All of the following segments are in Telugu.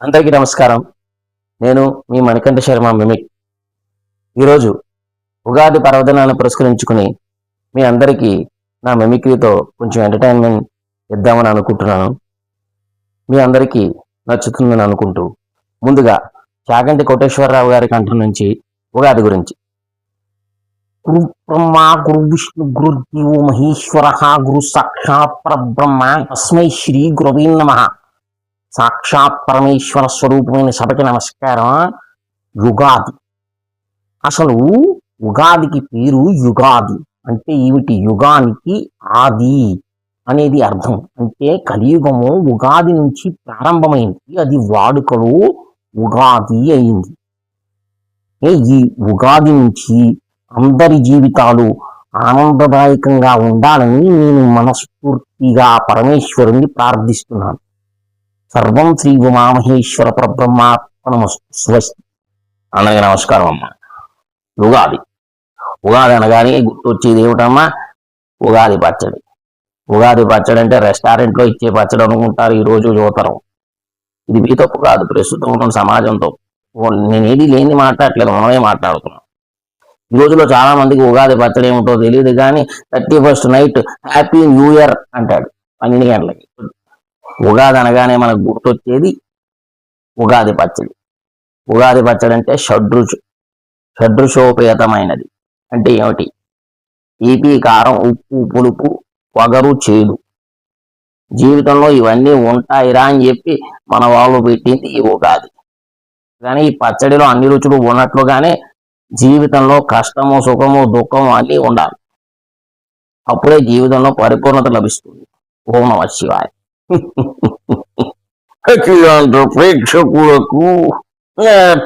అందరికీ నమస్కారం. నేను మీ మణికంఠ శర్మ మిమిక్. ఈరోజు ఉగాది పర్వదినాన్ని పురస్కరించుకుని మీ అందరికీ నా మిమిక్రీతో కొంచెం ఎంటర్టైన్మెంట్ ఇద్దామని అనుకుంటున్నాను. మీ అందరికీ నచ్చుతుందని అనుకుంటూ ముందుగా చాగంటి కోటేశ్వరరావు గారి కంఠం నుంచి ఉగాది గురించి. గురు బ్రహ్మ గురు విష్ణు గురు దేవో మహేశ్వర గురు సాక్షాత్ పరబ్రహ్మ తస్మై శ్రీ గురవే నమః. సాక్షాత్ పరమేశ్వర స్వరూపమైన సభకి నమస్కారం. యుగాది. అసలు ఉగాదికి పేరు యుగాది అంటే ఏమిటి? యుగానికి ఆది అనేది అర్థం. అంటే కలియుగము ఉగాది నుంచి ప్రారంభమైంది, అది వాడుకలో ఉగాది అయింది. ఈ ఉగాది నుంచి అందరి జీవితాలు ఆనందదాయకంగా ఉండాలని నేను మనస్ఫూర్తిగా పరమేశ్వరుణ్ణి ప్రార్థిస్తున్నాను. సర్వం శ్రీ ఉమామహేశ్వర పరబ్రహ్మాత్మనమస్తు. స్వస్తి. అందరికీ నమస్కారం అమ్మా. ఉగాది అనగానే గుర్తొచ్చేది ఏమిటమ్మా? ఉగాది పచ్చడి. ఉగాది పచ్చడి అంటే రెస్టారెంట్లో ఇచ్చే పచ్చడి అనుకుంటారు ఈ రోజు యువతరం. ఇది మీ తప్పు కాదు, ప్రస్తుతం ఉన్న సమాజంతో. నేను ఏది లేని మాట్లాడట్లేదు, మనమే మాట్లాడుతున్నాం. ఈ రోజులో చాలా మందికి ఉగాది పచ్చడి ఏమిటో తెలియదు, కానీ 31st night happy new year అంటాడు 12 గంటలకి. ఉగాది అనగానే మనకు గుర్తొచ్చేది ఉగాది పచ్చడి. ఉగాది పచ్చడి అంటే షడ్రుచోపేతమైనది. అంటే ఏమిటి? తీపి, కారం, ఉప్పు, పులుపు, వగరు, చేదు. జీవితంలో ఇవన్నీ ఉంటాయిరా అని చెప్పి మన వాళ్ళు పెట్టింది ఈ ఉగాది. కానీ ఈ పచ్చడిలో అన్ని రుచులు ఉన్నట్లుగానే జీవితంలో కష్టము, సుఖము, దుఃఖము అన్నీ ఉండాలి. అప్పుడే జీవితంలో పరిపూర్ణత లభిస్తుంది. ఓం నమః శివాయ. అఖిలాంధ్ర ప్రేక్షకులకు,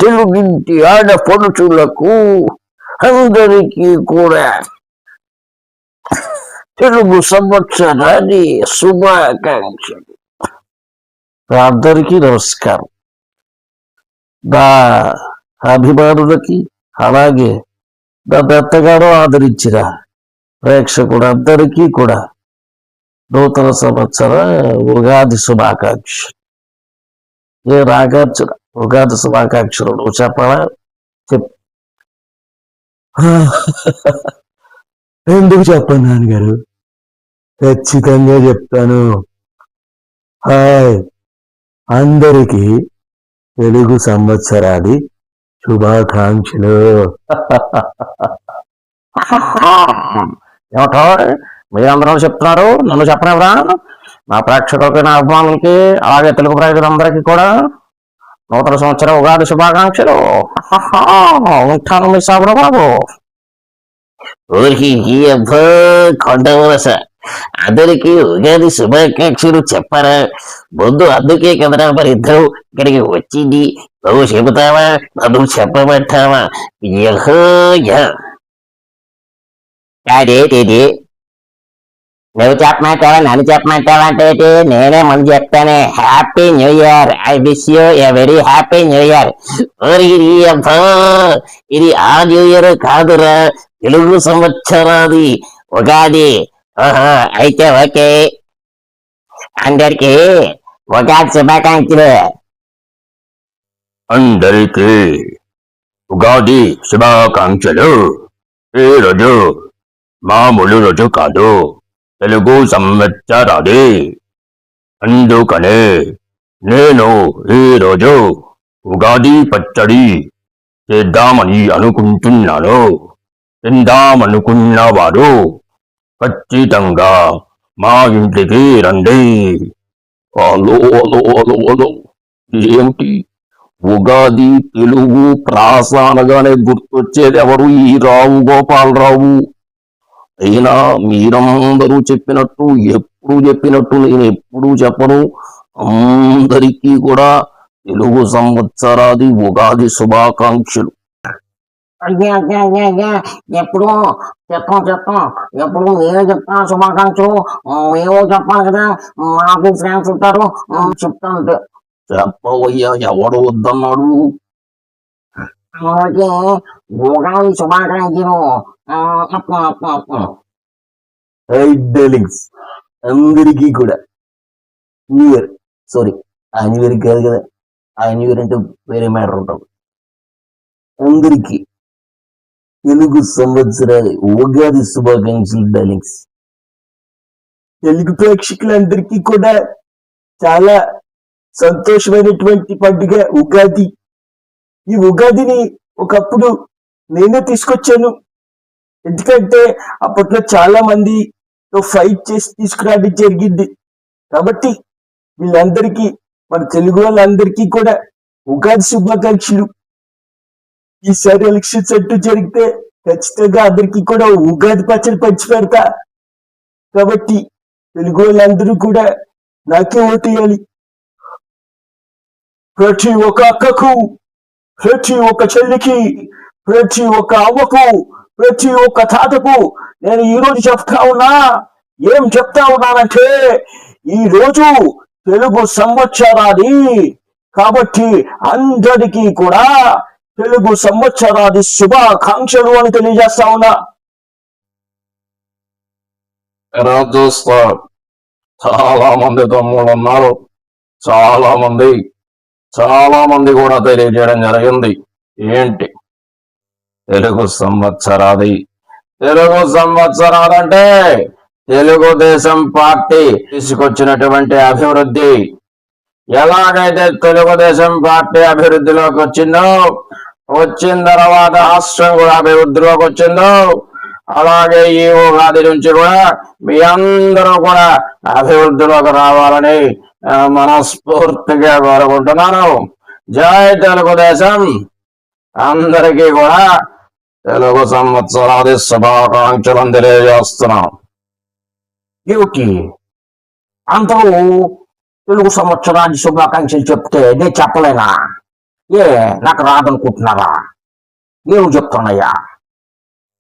తెలుగింటి ఆడపడుచులకు అందరికీ కూడా తెలుగు సంవత్సరాన్ని శుభాకాంక్షలు. అందరికీ నమస్కారం. నా అభిమానులకి, అలాగే నన్ను ఎంతగానో ఆదరించిన ప్రేక్షకులందరికీ కూడా నూతన సంవత్సర ఉగాది శుభాకాంక్షలు. ఏ నాగార్జున ఉగాది శుభాకాంక్షలు నువ్వు చెప్పాలా? ఎందుకు చెప్పను నాన్నగారు, ఖచ్చితంగా చెప్తాను. హాయ్, అందరికీ తెలుగు సంవత్సరాది శుభాకాంక్షలు. ఏమిటో మీరందరూ చెప్తున్నారు, నన్ను చెప్పనివ్వరా? నా ప్రేక్షకులకి, నా అభిమానులకి, అలాగే తెలుగు ప్రజలందరికీ కూడా నూతన సంవత్సర ఉగాది శుభాకాంక్షలు. ఉంటాను మీ సాబుల బాబు. కొండవలస అందరికి ఉగాది శుభాకాంక్షలు చెప్పారా? ముందు అందుకే కదరా మరి ఇద్దరు ఇక్కడికి వచ్చింది. నువ్వు చెబుతావా, నన్ను చెప్పమంటావా? అదేంటి నువ్వు చెప్పమంటావా, నన్ను చెప్పమంటావా అంటే నేనే ముందు చెప్తానే. Happy new year. I wish you a very happy new year. ఇది ఆ న్యూ ఇయర్ కాదురా, తెలుగు సంవత్సరాది ఉగాది. ఓహో, అయితే ఓకే. అందరికీ ఉగాది శుభాకాంక్షలు. అందరికీ ఉగాది శుభాకాంక్షలు. ఈ రోజు మామూలు రోజు కాదు, తెలుగు సంవత్సరాది. అందుకనే నేను ఈరోజు ఉగాది పచ్చడి చేద్దామని అనుకుంటున్నాను. తిందామనుకున్న వారు ఖచ్చితంగా మా ఇంటికి రండి. ఏమిటి ఉగాది తెలుగు ప్రాస అనగానే గుర్తొచ్చేది ఎవరు? ఈ రావు గోపాలరావు. అయినా మీరందరూ చెప్పినట్టు, ఎప్పుడు చెప్పినట్టు నేను ఎప్పుడూ చెప్పను. అందరికీ కూడా తెలుగు సంవత్సరాది ఉగాది శుభాకాంక్షలు. ఎప్పుడు ఎప్పుడు నేనే చెప్తాను శుభాకాంక్షలు. మేము చెప్పాలి కదా, మాకు ఫ్రెండ్స్ ఉంటారు, చెప్తాను. చెప్పవయ్యా, ఎవడు వద్దన్నాడు? ఉగాది శుభాకాంక్షలు. అందరికీ కూడా new year, sorry new year కాదు కదా, ఆ న్యూ ఇయర్ అంటే వేరే మ్యాటర్ ఉంటుంది. అందరికీ తెలుగు సంవత్సర ఉగాది శుభాకాంక్షలు డార్లింగ్స్. తెలుగు ప్రేక్షకులందరికీ కూడా చాలా సంతోషమైనటువంటి పండుగ ఉగాది. ఈ ఉగాదిని ఒకప్పుడు నేనే తీసుకొచ్చాను. ఎందుకంటే అప్పట్లో చాలా మందితో ఫైట్ చేసి తీసుకురావడం జరిగింది. కాబట్టి వీళ్ళందరికీ, మన తెలుగు వాళ్ళందరికీ కూడా ఉగాది శుభాకాంక్షలు. ఈసారి ఎలక్షన్స్ అంటూ జరిగితే ఖచ్చితంగా అందరికీ కూడా ఉగాది పచ్చడి పంచి పెడతా. కాబట్టి తెలుగు వాళ్ళందరూ కూడా నాకే ఓటేయాలి. ప్రతి ఒక్క అక్కకు, ప్రతి ఒక్క చెల్లికి, ప్రతి ఒక్క అవ్వకు, ప్రతి ఒక్క తాతకు నేను ఈ రోజు చెప్తా ఉన్నా. ఏం చెప్తా ఉన్నానంటే, ఈ రోజు తెలుగు సంవత్సరాది కాబట్టి అందరికీ కూడా తెలుగు సంవత్సరాది శుభాకాంక్షలు అని తెలియజేస్తా ఉన్నా. చూస్తా, చాలా మంది తమ్ముళ్ళు ఉన్నారు. చాలా మంది కూడా తెలియజేయడం జరిగింది. ఏంటి తెలుగు సంవత్సరాది? తెలుగు సంవత్సరాలంటే తెలుగుదేశం పార్టీ తీసుకొచ్చినటువంటి అభివృద్ధి. ఎలాగైతే తెలుగుదేశం పార్టీ అభివృద్ధిలోకి వచ్చిన తర్వాత రాష్ట్రం కూడా అభివృద్ధిలోకి వచ్చిందో, అలాగే ఈ ఉగాది నుంచి కూడా మీ అందరూ కూడా అభివృద్ధిలోకి రావాలని మనస్ఫూర్తిగా కోరుకుంటున్నాను. జై తెలుగుదేశం. అందరికీ కూడా తెలుగు సంవత్సరాది శుభాకాంక్షలను తెలియజేస్తున్నాం. ఏమిటి అందరూ తెలుగు సంవత్సరాది శుభాకాంక్షలు చెప్తే నేను చెప్పలేనా? నాకు రాదనుకుంటున్నారా? ఏమి చెప్తున్నాయ్యా?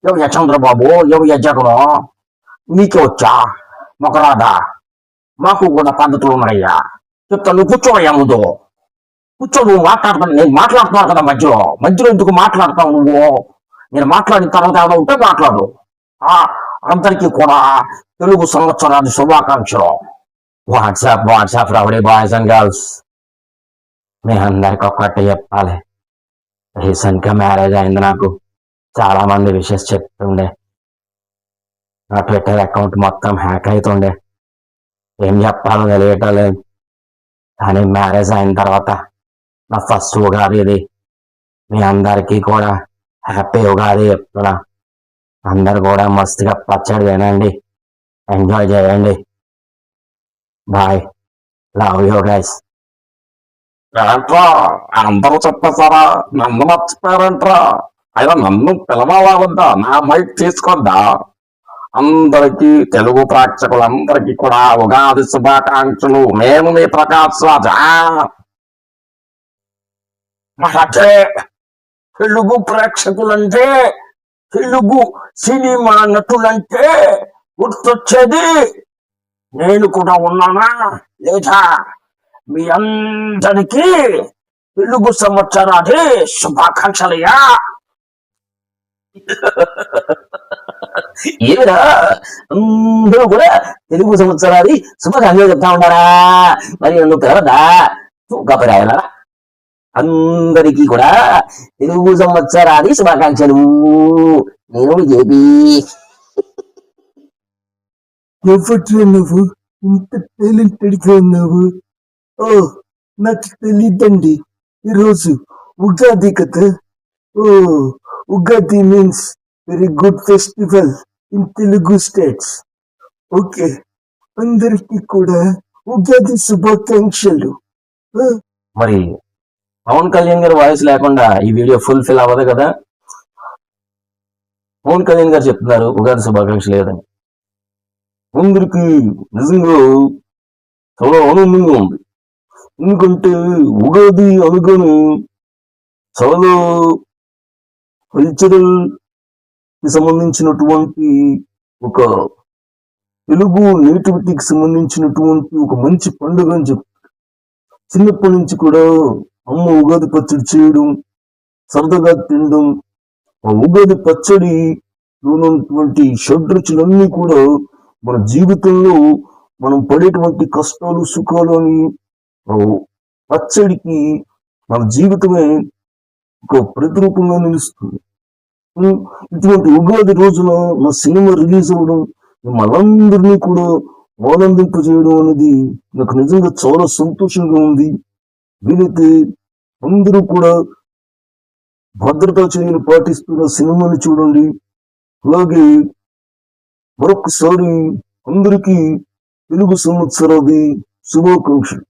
ఎవయ్యా చంద్రబాబు, ఎవయ్యా జగను? నీకే వచ్చా? మాకు రాదా? మాకు కూడా పద్ధతులు ఉన్నాయ్యా. చెప్తా, నువ్వు కూర్చోవయ్యా, ముందు కూర్చో. నువ్వు మాట్లాడుతాను, నేను మాట్లాడుతున్నాను కదా మధ్యలో ఎందుకు మాట్లాడతావు నువ్వు? నేను మాట్లాడిన తర్వాత ఏమైనా ఉంటే మాట్లాడు. అందరికీ కూడా తెలుగు సంవత్సరాది శుభాకాంక్షలు. What's up rowdy boys and girls, మీ అందరికి ఒక్కటి చెప్పాలి. రీసెంట్ గా మ్యారేజ్ అయింది నాకు. చాలా మంది విషెస్ చెప్తుండే. నా ట్విట్టర్ అకౌంట్ మొత్తం హ్యాక్ అవుతుండే. ఏం చెప్పాలో తెలియటలేదు. కానీ మ్యారేజ్ అయిన తర్వాత నా ఫస్ట్ ఉగాది ఇది. మీ అందరికీ కూడా హ్యాపీ ఉగాది చెప్తున్నా. అందరు కూడా మస్తుగా పచ్చడి తినండి, ఎంజాయ్ చేయండి. Bye, love you guys. అందరూ చెప్పేసారా? నన్ను మర్చిపోయారంట్రా? అయినా నన్ను పిలవాలా వద్దా? నా మైక్ తీసుకొద్దా? అందరికీ, తెలుగు ప్రేక్షకులందరికీ కూడా ఉగాది శుభాకాంక్షలు. మేము మీ ప్రకాష్ రాజా. మహతే తెలుగు ప్రేక్షకులంటే, తెలుగు సినిమా నటులంటే గుర్తొచ్చేది నేను కూడా ఉన్నానా లేదా? మీ అందరికీ తెలుగు సంవత్సరాది శుభాకాంక్షలయ్యా. ఏమిరా అందరూ కూడా తెలుగు సంవత్సరాది శుభాకాంక్షలు చెప్తా ఉంటారా? మరి నువ్వు పిలవద్దా? గొప్పరాయలా. అందరికీ కూడా తెలుగు సంవత్సరాది శుభాకాంక్షలు. నేను జేబీ. ఎవట్రా నువ్వు ఇంత టాలెంటెడ్గా ఉన్నావు? నాకు తెలియదండి. ఈరోజు ఉగాది కదా. Ugadi means very good festival in Telugu states. Okay, అందరికీ కూడా ఉగాది శుభాకాంక్షలు. మరి పవన్ కళ్యాణ్ గారి వాయిస్ లేకుండా ఈ వీడియో ఫుల్ఫిల్ అవ్వదు కదా. పవన్ కళ్యాణ్ గారు చెప్తున్నారు ఉగాది శుభాకాంక్షలు లేదని. అందరికీ నిజంగా చాలా ఆనందంగా ఉంది. ఎందుకంటే ఉగాది అనగానే చాలా కల్చరల్ కి సంబంధించినటువంటి, ఒక తెలుగు నేటివిటీకి సంబంధించినటువంటి ఒక మంచి పండుగ అని చెప్తారు. చిన్నప్పటి నుంచి కూడా అమ్మ ఉగాది పచ్చడి చేయడం, సరదాగా తినడం, ఆ ఉగాది పచ్చడి ఉన్నటువంటి షడ్రుచులన్నీ కూడా మన జీవితంలో మనం పడేటువంటి కష్టాలు సుఖాలు అని పచ్చడికి మన జీవితమే ఒక ప్రతిరూపంగా నిలుస్తుంది. ఇటువంటి ఉగాది రోజున నా సినిమా రిలీజ్ అవ్వడం, మనందరినీ కూడా ఆనందింపజేయడం అనేది నాకు నిజంగా చాలా సంతోషంగా ఉంది. వీలైతే అందరూ కూడా భద్రతా చర్యలు పాటిస్తున్న సినిమాని చూడండి. అలాగే మరొకసారి అందరికీ తెలుగు సంవత్సరాది శుభాకాంక్షలు.